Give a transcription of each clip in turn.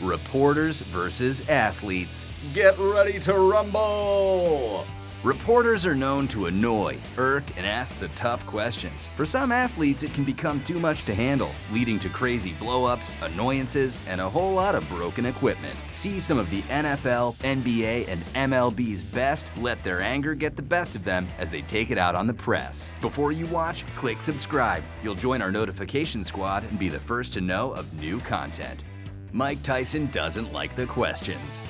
Reporters versus athletes. Get ready to rumble! Reporters are known to annoy, irk, and ask the tough questions. For some athletes, it can become too much to handle, leading to crazy blow-ups, annoyances, and a whole lot of broken equipment. See some of the NFL, NBA, and MLB's best let their anger get the best of them as they take it out on the press. Before you watch, click subscribe. You'll join our notification squad and be the first to know of new content. Mike Tyson doesn't like the questions.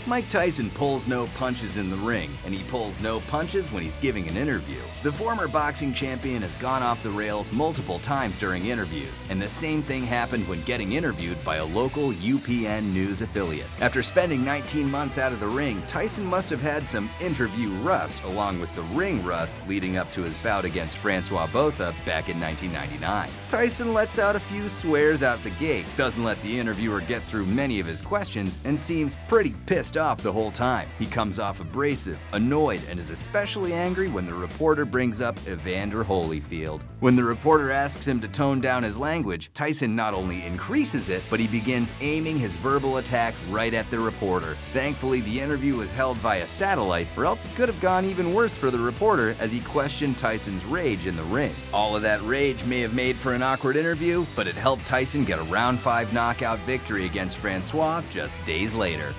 Mike Tyson pulls no punches in the ring, and he pulls no punches when he's giving an interview. The former boxing champion has gone off the rails multiple times during interviews, and the same thing happened when getting interviewed by a local UPN news affiliate. After spending 19 months out of the ring, Tyson must have had some interview rust, along with the ring rust leading up to his bout against Francois Botha back in 1999. Tyson lets out a few swears out the gate, doesn't let the interviewer get through many of his questions, and seems pretty pissed off the whole time. He comes off abrasive, annoyed, and is especially angry when the reporter brings up Evander Holyfield. When the reporter asks him to tone down his language, Tyson not only increases it, but he begins aiming his verbal attack right at the reporter. Thankfully, the interview was held via satellite, or else it could have gone even worse for the reporter as he questioned Tyson's rage in the ring. All of that rage may have made for an awkward interview, but it helped Tyson get a round 5 knockout victory against Francois just days later.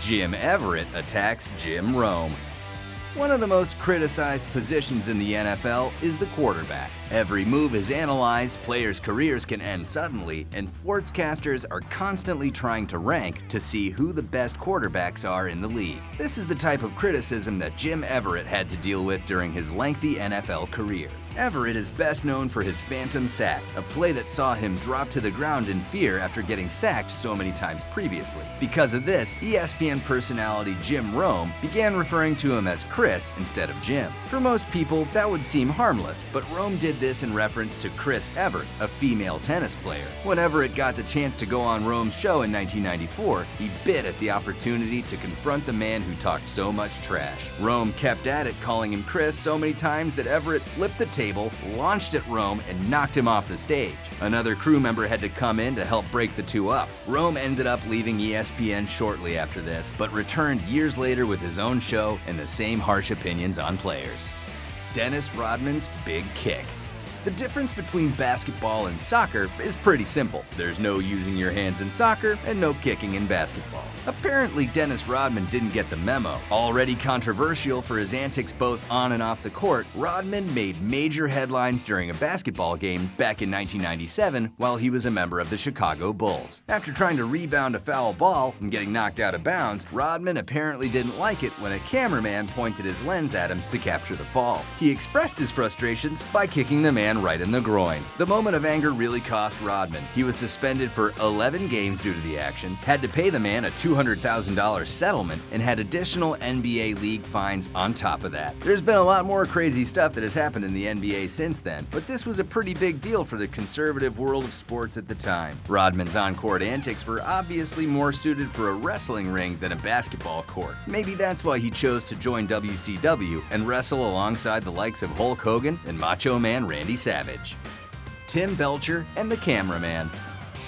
Jim Everett attacks Jim Rome. One of the most criticized positions in the NFL is the quarterback. Every move is analyzed, players' careers can end suddenly, and sportscasters are constantly trying to rank to see who the best quarterbacks are in the league. This is the type of criticism that Jim Everett had to deal with during his lengthy NFL career. Everett is best known for his phantom sack, a play that saw him drop to the ground in fear after getting sacked so many times previously. Because of this, ESPN personality Jim Rome began referring to him as Chris instead of Jim. For most people, that would seem harmless, but Rome did this in reference to Chris Everett, a female tennis player. When Everett got the chance to go on Rome's show in 1994, he bit at the opportunity to confront the man who talked so much trash. Rome kept at it, calling him Chris so many times that Everett flipped the table, launched at Rome, and knocked him off the stage. Another crew member had to come in to help break the two up. Rome ended up leaving ESPN shortly after this, but returned years later with his own show and the same harsh opinions on players. Dennis Rodman's big kick. The difference between basketball and soccer is pretty simple. There's no using your hands in soccer and no kicking in basketball. Apparently, Dennis Rodman didn't get the memo. Already controversial for his antics both on and off the court, Rodman made major headlines during a basketball game back in 1997 while he was a member of the Chicago Bulls. After trying to rebound a foul ball and getting knocked out of bounds, Rodman apparently didn't like it when a cameraman pointed his lens at him to capture the fall. He expressed his frustrations by kicking the man right in the groin. The moment of anger really cost Rodman. He was suspended for 11 games due to the action, had to pay the man a $200,000 settlement, and had additional NBA league fines on top of that. There's been a lot more crazy stuff that has happened in the NBA since then, but this was a pretty big deal for the conservative world of sports at the time. Rodman's on-court antics were obviously more suited for a wrestling ring than a basketball court. Maybe that's why he chose to join WCW and wrestle alongside the likes of Hulk Hogan and Macho Man Randy Savage. Tim Belcher and the Cameraman.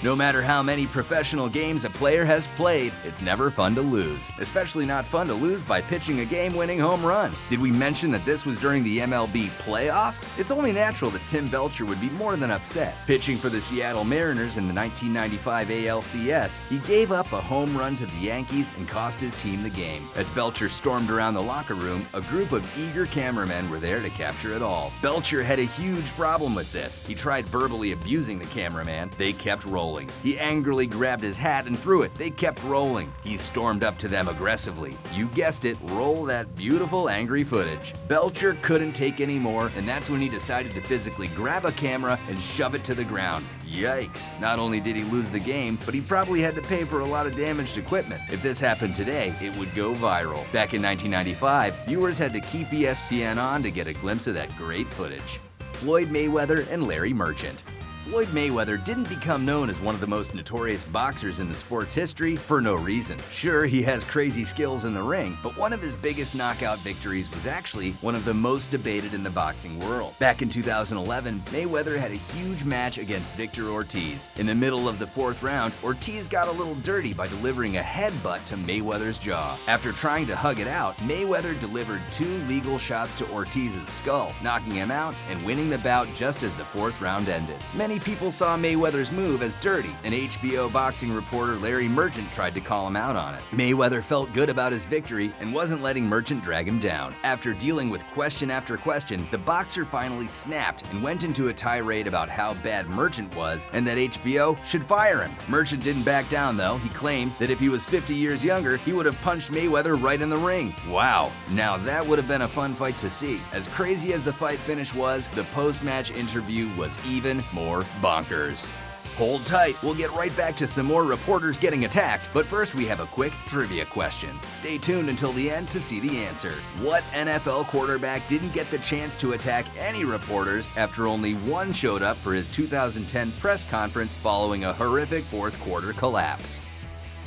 No matter how many professional games a player has played, it's never fun to lose. Especially not fun to lose by pitching a game-winning home run. Did we mention that this was during the MLB playoffs? It's only natural that Tim Belcher would be more than upset. Pitching for the Seattle Mariners in the 1995 ALCS, he gave up a home run to the Yankees and cost his team the game. As Belcher stormed around the locker room, a group of eager cameramen were there to capture it all. Belcher had a huge problem with this. He tried verbally abusing the cameraman. They kept rolling. He angrily grabbed his hat and threw it. They kept rolling. He stormed up to them aggressively. You guessed it, roll that beautiful angry footage. Belcher couldn't take any more, and that's when he decided to physically grab a camera and shove it to the ground. Yikes. Not only did he lose the game, but he probably had to pay for a lot of damaged equipment. If this happened today, it would go viral. Back in 1995, viewers had to keep ESPN on to get a glimpse of that great footage. Floyd Mayweather and Larry Merchant. Floyd Mayweather didn't become known as one of the most notorious boxers in the sport's history for no reason. Sure, he has crazy skills in the ring, but one of his biggest knockout victories was actually one of the most debated in the boxing world. Back in 2011, Mayweather had a huge match against Victor Ortiz. In the middle of the fourth round, Ortiz got a little dirty by delivering a headbutt to Mayweather's jaw. After trying to hug it out, Mayweather delivered 2 legal shots to Ortiz's skull, knocking him out and winning the bout just as the fourth round ended. Many people saw Mayweather's move as dirty, and HBO boxing reporter Larry Merchant tried to call him out on it. Mayweather felt good about his victory and wasn't letting Merchant drag him down. After dealing with question after question, the boxer finally snapped and went into a tirade about how bad Merchant was and that HBO should fire him. Merchant didn't back down though. He claimed that if he was 50 years younger, he would have punched Mayweather right in the ring. Wow, now that would have been a fun fight to see. As crazy as the fight finish was, the post-match interview was even more bonkers. Hold tight, we'll get right back to some more reporters getting attacked, but first we have a quick trivia question. Stay tuned until the end to see the answer. What NFL quarterback didn't get the chance to attack any reporters after only one showed up for his 2010 press conference following a horrific fourth quarter collapse?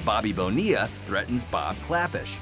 Bobby Bonilla threatens Bob Klapisch.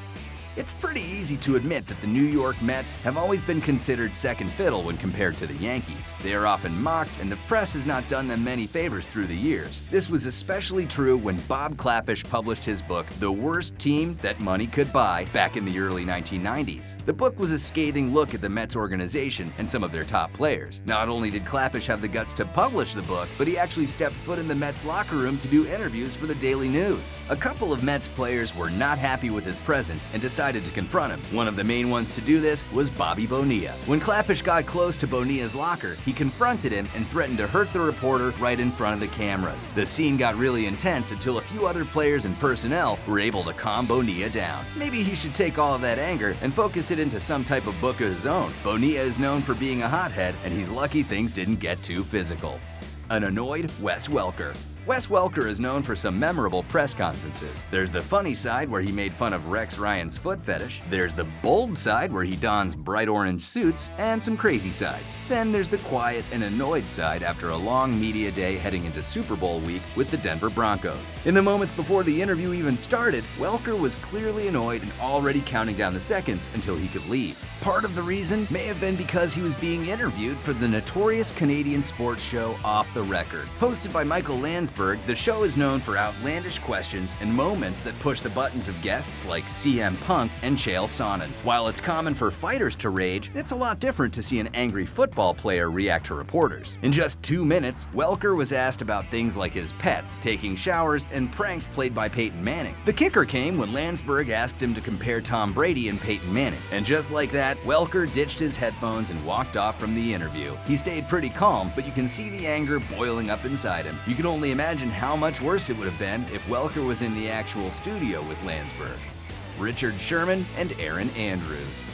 It's pretty easy to admit that the New York Mets have always been considered second fiddle when compared to the Yankees. They are often mocked, and the press has not done them many favors through the years. This was especially true when Bob Klapisch published his book, The Worst Team That Money Could Buy, back in the early 1990s. The book was a scathing look at the Mets organization and some of their top players. Not only did Klapisch have the guts to publish the book, but he actually stepped foot in the Mets locker room to do interviews for the Daily News. A couple of Mets players were not happy with his presence and decided to confront him. One of the main ones to do this was Bobby Bonilla. When Klapisch got close to Bonilla's locker, he confronted him and threatened to hurt the reporter right in front of the cameras. The scene got really intense until a few other players and personnel were able to calm Bonilla down. Maybe he should take all of that anger and focus it into some type of book of his own. Bonilla is known for being a hothead, and he's lucky things didn't get too physical. An annoyed Wes Welker. Wes Welker is known for some memorable press conferences. There's the funny side where he made fun of Rex Ryan's foot fetish, there's the bold side where he dons bright orange suits, and some crazy sides. Then there's the quiet and annoyed side after a long media day heading into Super Bowl week with the Denver Broncos. In the moments before the interview even started, Welker was clearly annoyed and already counting down the seconds until he could leave. Part of the reason may have been because he was being interviewed for the notorious Canadian sports show Off the Record. Hosted by Michael Landsberg, the show is known for outlandish questions and moments that push the buttons of guests like CM Punk and Chael Sonnen. While it's common for fighters to rage, it's a lot different to see an angry football player react to reporters. In just 2 minutes, Welker was asked about things like his pets, taking showers, and pranks played by Peyton Manning. The kicker came when Landsberg asked him to compare Tom Brady and Peyton Manning. And just like that, Welker ditched his headphones and walked off from the interview. He stayed pretty calm, but you can see the anger boiling up inside him. You can only imagine how much worse it would have been if Welker was in the actual studio with Landsberg. Richard Sherman and Erin Andrews.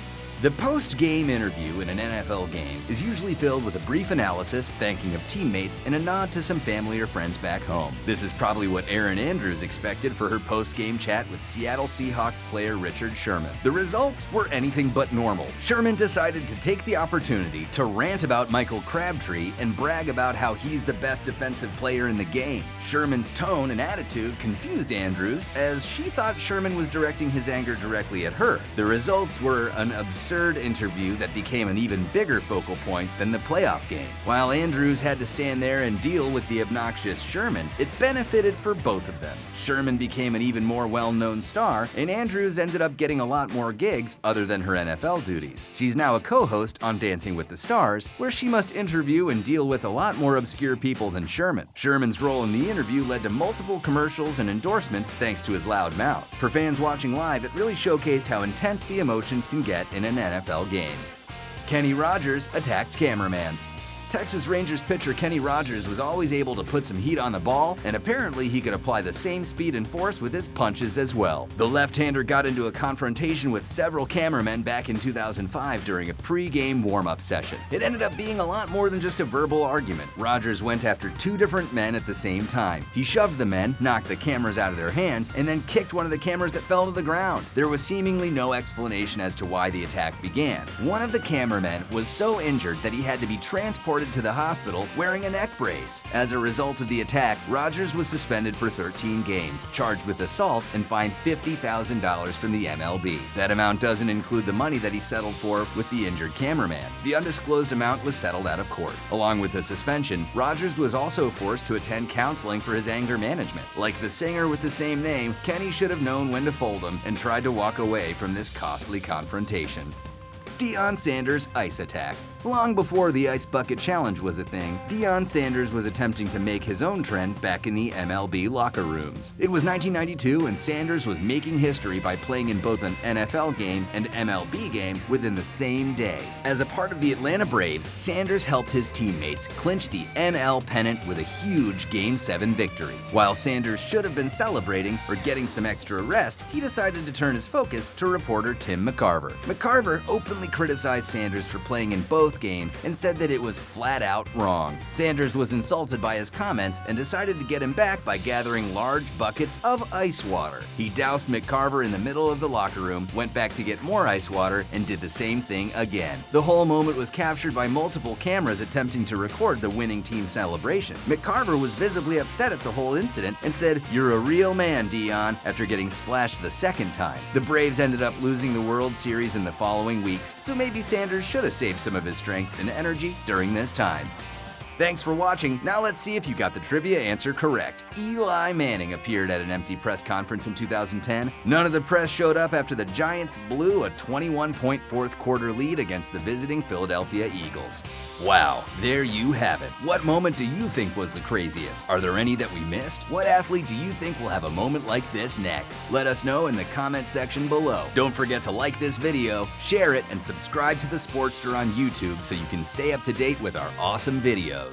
The post-game interview in an NFL game is usually filled with a brief analysis, thanking of teammates, and a nod to some family or friends back home. This is probably what Erin Andrews expected for her post-game chat with Seattle Seahawks player Richard Sherman. The results were anything but normal. Sherman decided to take the opportunity to rant about Michael Crabtree and brag about how he's the best defensive player in the game. Sherman's tone and attitude confused Andrews, as she thought Sherman was directing his anger directly at her. The results were an absurd interview that became an even bigger focal point than the playoff game. While Andrews had to stand there and deal with the obnoxious Sherman, it benefited for both of them. Sherman became an even more well-known star, and Andrews ended up getting a lot more gigs other than her NFL duties. She's now a co-host on Dancing with the Stars, where she must interview and deal with a lot more obscure people than Sherman. Sherman's role in the interview led to multiple commercials and endorsements thanks to his loud mouth. For fans watching live, it really showcased how intense the emotions can get in an NFL game. Kenny Rogers attacks cameraman. Texas Rangers pitcher Kenny Rogers was always able to put some heat on the ball, and apparently he could apply the same speed and force with his punches as well. The left-hander got into a confrontation with several cameramen back in 2005 during a pre-game warm-up session. It ended up being a lot more than just a verbal argument. Rogers went after 2 different men at the same time. He shoved the men, knocked the cameras out of their hands, and then kicked one of the cameras that fell to the ground. There was seemingly no explanation as to why the attack began. One of the cameramen was so injured that he had to be transported reported to the hospital wearing a neck brace. As a result of the attack, Rodgers was suspended for 13 games, charged with assault, and fined $50,000 from the MLB. That amount doesn't include the money that he settled for with the injured cameraman. The undisclosed amount was settled out of court. Along with the suspension, Rodgers was also forced to attend counseling for his anger management. Like the singer with the same name, Kenny should have known when to fold him and tried to walk away from this costly confrontation. Deion Sanders' ice attack. Long before the Ice Bucket Challenge was a thing, Deion Sanders was attempting to make his own trend back in the MLB locker rooms. It was 1992 and Sanders was making history by playing in both an NFL game and MLB game within the same day. As a part of the Atlanta Braves, Sanders helped his teammates clinch the NL pennant with a huge Game 7 victory. While Sanders should have been celebrating or getting some extra rest, he decided to turn his focus to reporter Tim McCarver. McCarver openly criticized Sanders for playing in both games and said that it was flat out wrong. Sanders was insulted by his comments and decided to get him back by gathering large buckets of ice water. He doused McCarver in the middle of the locker room, went back to get more ice water, and did the same thing again. The whole moment was captured by multiple cameras attempting to record the winning team's celebration. McCarver was visibly upset at the whole incident and said, "You're a real man, Deion," after getting splashed the second time. The Braves ended up losing the World Series in the following weeks, so maybe Sanders should have saved some of his strength and energy during this time. Thanks for watching. Now let's see if you got the trivia answer correct. Eli Manning appeared at an empty press conference in 2010. None of the press showed up after the Giants blew a 21-point fourth quarter lead against the visiting Philadelphia Eagles. Wow, there you have it. What moment do you think was the craziest? Are there any that we missed? What athlete do you think will have a moment like this next? Let us know in the comment section below. Don't forget to like this video, share it, and subscribe to The Sportster on YouTube so you can stay up to date with our awesome videos.